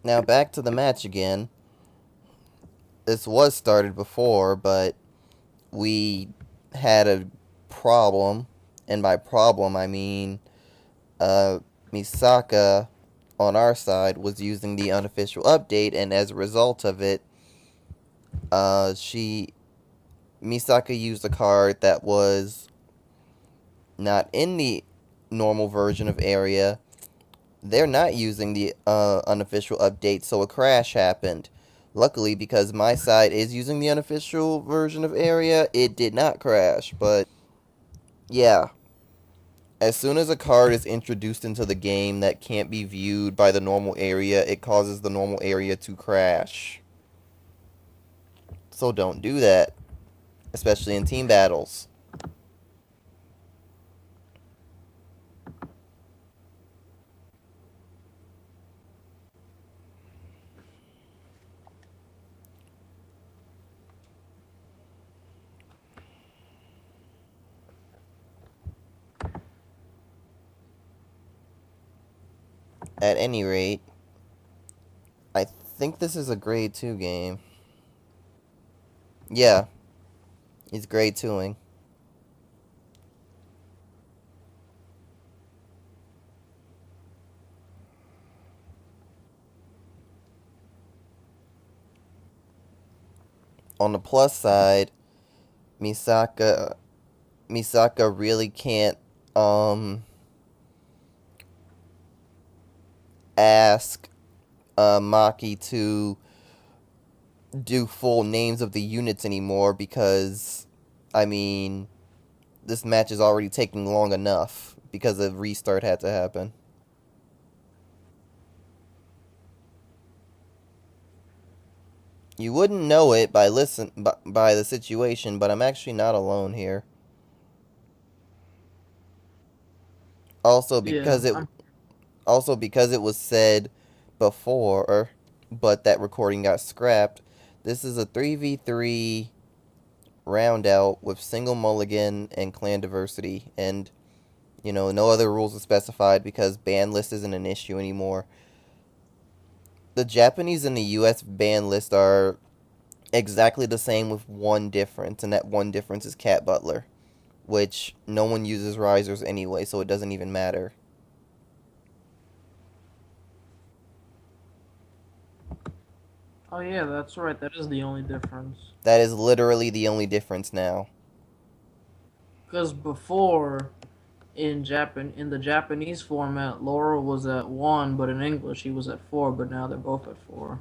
Now back to the match again. This was started before, but we had a problem, and by problem I mean Misaka on our side was using the unofficial update, and as a result of it, she Misaka used a card that was not in the normal version of area. They're not using the unofficial update, so a crash happened. Luckily, because my side is using the unofficial version of area, it did not crash. But yeah, as soon as a card is introduced into the game that can't be viewed by the normal area, it causes the normal area to crash. So don't do that, especially in team battles. At any rate, I think this is a grade 2 game. Yeah, he's grade 2ing. On the plus side, Misaka really can't ask Maki to do full names of the units anymore because, I mean, this match is already taking long enough because a restart had to happen. You wouldn't know it by by the situation, but I'm actually not alone here. Also Yeah, because it also because it was said before, but that recording got scrapped. This is a 3v3 round out with single mulligan and clan diversity, and no other rules are specified because ban list isn't an issue anymore. The Japanese and the US ban list are exactly the same with one difference, and that one difference is Cat Butler, which no one uses risers anyway, so it doesn't even matter. oh yeah, that's right. That is the only difference. That is literally the only difference now. Because before, in the Japanese format, Laura was at 1, but in English he was at 4. But now they're both at 4.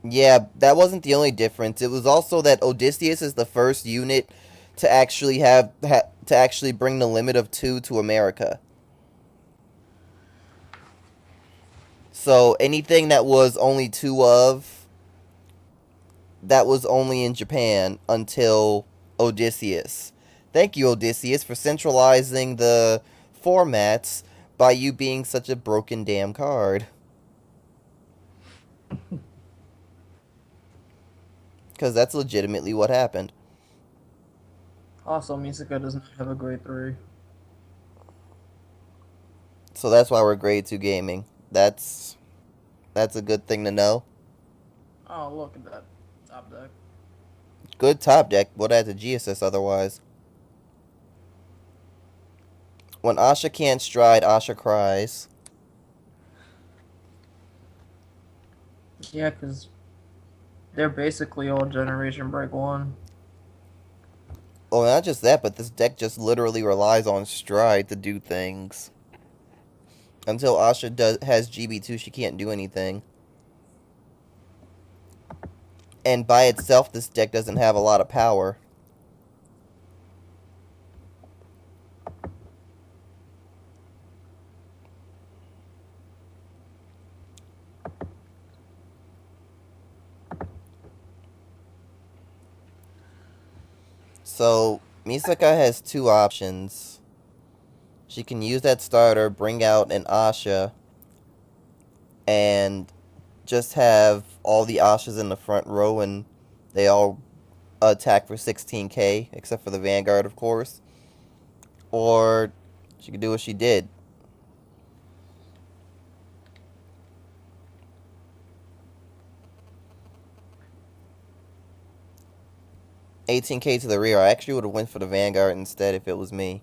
Yeah, that wasn't the only difference. It was also that Odysseus is the first unit to actually to actually bring the limit of 2 to America. So anything that was only 2 of, that was only in Japan until Odysseus. Thank you, Odysseus, for centralizing the formats by you being such a broken damn card. Because that's legitimately what happened. Also, Misaka does not have a grade 3. So that's why we're grade 2 gaming. That's a good thing to know. Oh, look at that top deck. Good top deck. Would have had to GSS otherwise. When Asha can't stride, Asha cries. Yeah, because they're basically all Generation Break 1. Oh, not just that, but this deck just literally relies on stride to do things. Until Asha has GB2, she can't do anything. And by itself, this deck doesn't have a lot of power. So, Misaka has 2 options. She can use that starter, bring out an Asha, and just have all the Ashas in the front row and they all attack for 16k, except for the Vanguard, of course. Or she could do what she did. 18k to the rear. I actually would have went for the Vanguard instead if it was me.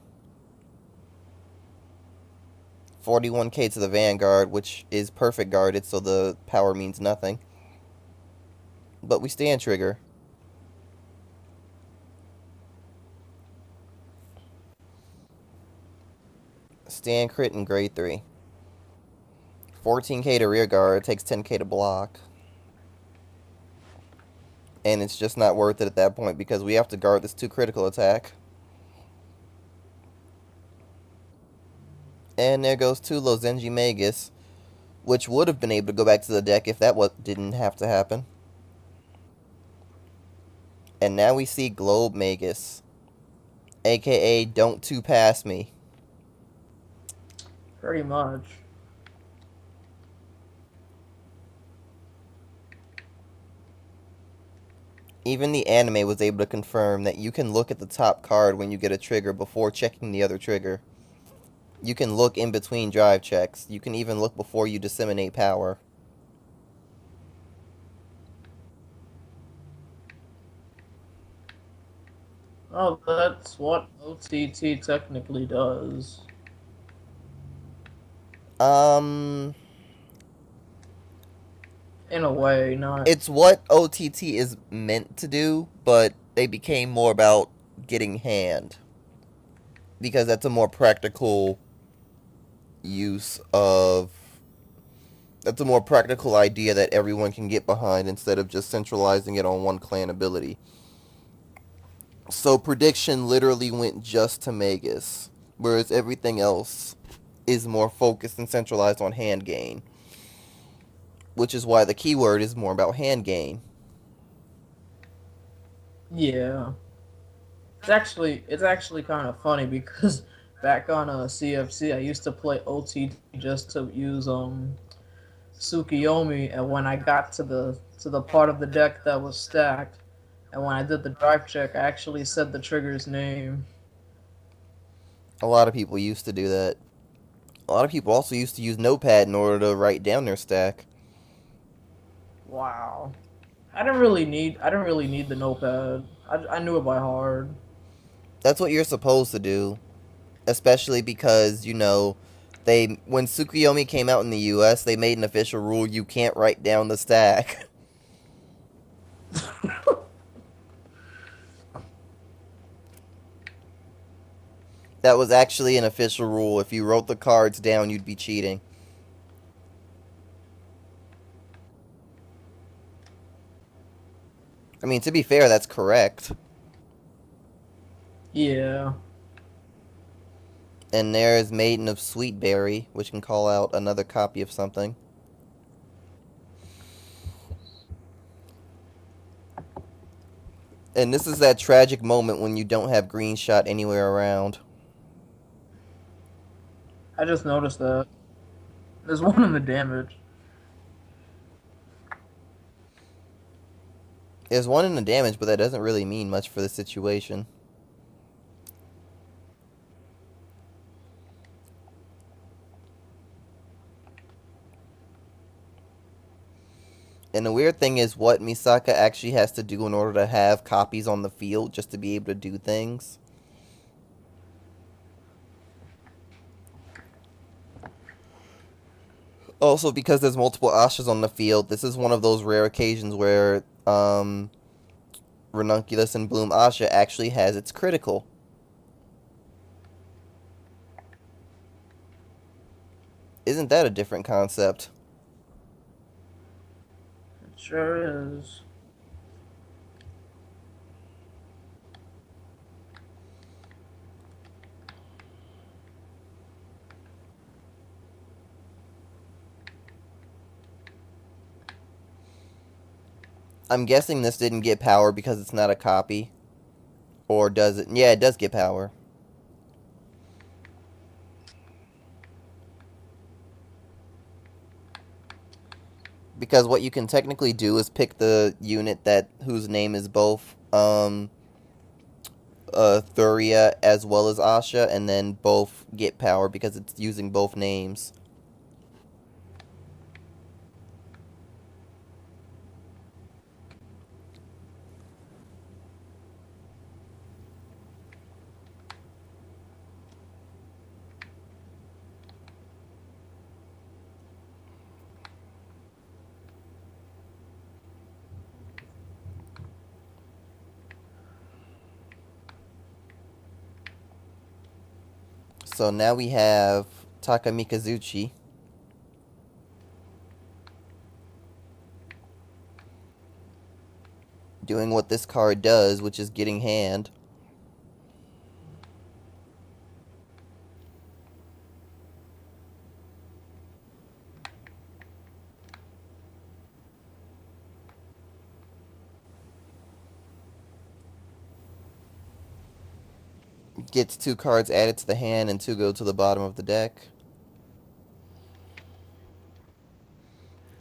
41k to the Vanguard, which is perfect guarded, so the power means nothing. But we stand trigger. Stand crit in grade 3. 14k to rear guard, takes 10k to block. And it's just not worth it at that point because we have to guard this 2 critical attack. And there goes 2 Lozenji Magus, which would have been able to go back to the deck if that didn't have to happen. And now we see Globe Magus, aka Don't 2 Pass Me. Pretty much. Even the anime was able to confirm that you can look at the top card when you get a trigger before checking the other trigger. You can look in between drive checks. You can even look before you disseminate power. Oh, that's what OTT technically does. Um, In a way, not. it's what OTT is meant to do, but they became more about getting hand. Because that's a more practical use of... That's a more practical idea that everyone can get behind instead of just centralizing it on one clan ability. So prediction literally went just to Magus, whereas everything else is more focused and centralized on hand gain. Which is why the keyword is more about hand gain. Yeah. It's actually kind of funny because back on CFC I used to play OTT just to use Tsukiyomi, and when I got to the part of the deck that was stacked, and when I did the drive check, I actually said the trigger's name. A lot of people used to do that. A lot of people also used to use Notepad in order to write down their stack. Wow. I didn't really need the notepad. I knew it by heart. That's what you're supposed to do. Especially because, when Tsukuyomi came out in the US, they made an official rule you can't write down the stack. That was actually an official rule. If you wrote the cards down, you'd be cheating. I mean, to be fair, that's correct. Yeah. And there is Maiden of Sweetberry, which can call out another copy of something. And this is that tragic moment when you don't have green shot anywhere around. I just noticed that. There's one in the damage. There's one in the damage, but that doesn't really mean much for the situation. And the weird thing is what Misaka actually has to do in order to have copies on the field just to be able to do things. Also, because there's multiple Ashas on the field, this is one of those rare occasions where Ranunculus and Bloom Asha actually has its critical. Isn't that a different concept? It sure is. I'm guessing this didn't get power because it's not a copy. Or does it? Yeah, it does get power. Because what you can technically do is pick the unit whose name is both Thuria as well as Asha, and then both get power because it's using both names. So now we have Takamikazuchi. Doing what this card does, which is getting hand. Gets 2 cards added to the hand and 2 go to the bottom of the deck.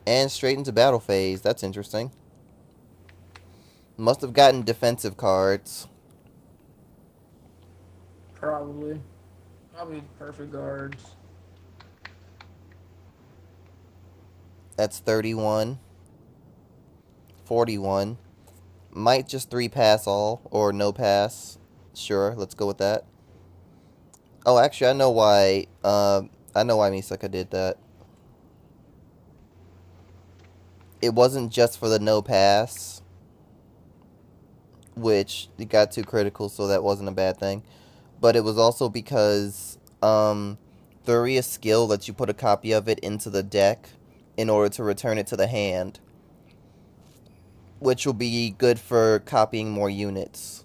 And straight into battle phase. That's interesting. Must have gotten defensive cards. Probably perfect guards. That's 31. 41. Might just 3 pass all or no pass. Sure, let's go with that. Oh, actually, I know why. Misaka did that. It wasn't just for the no pass, which it got 2 critical, so that wasn't a bad thing. But it was also because Thuria's skill lets you put a copy of it into the deck in order to return it to the hand, which will be good for copying more units.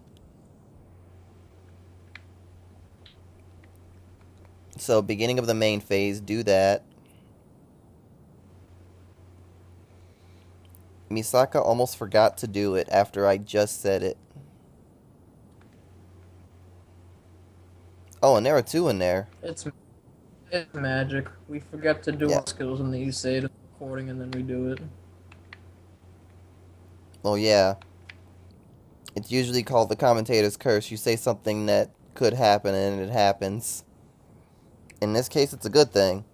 So, beginning of the main phase, do that. Misaka almost forgot to do it after I just said it. Oh, and there are 2 in there. It's magic. We forget to do Yeah. our skills and then you say it in the recording and then we do it. Oh, yeah. It's usually called the commentator's curse. You say something that could happen and it happens. In this case, it's a good thing.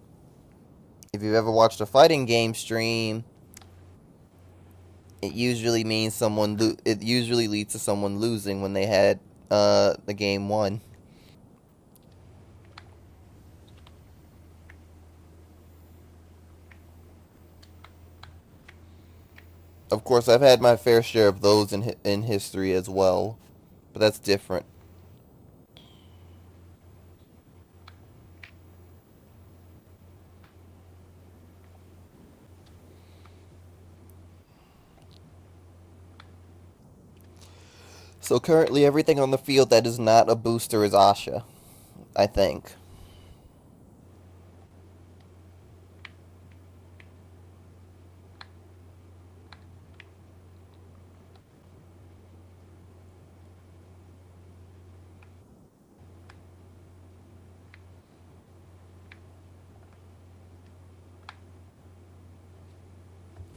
If you've ever watched a fighting game stream, it usually means it usually leads to someone losing when they had the game won. Of course, I've had my fair share of those in history as well, but that's different. So currently, everything on the field that is not a booster is Asha, I think.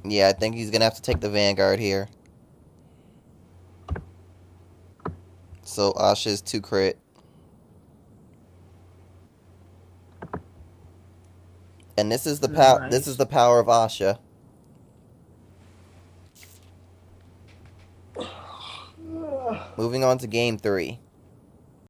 Yeah, I think he's gonna have to take the Vanguard here. So Asha's 2 crit. And this is the this is the power of Asha. Moving on to game 3.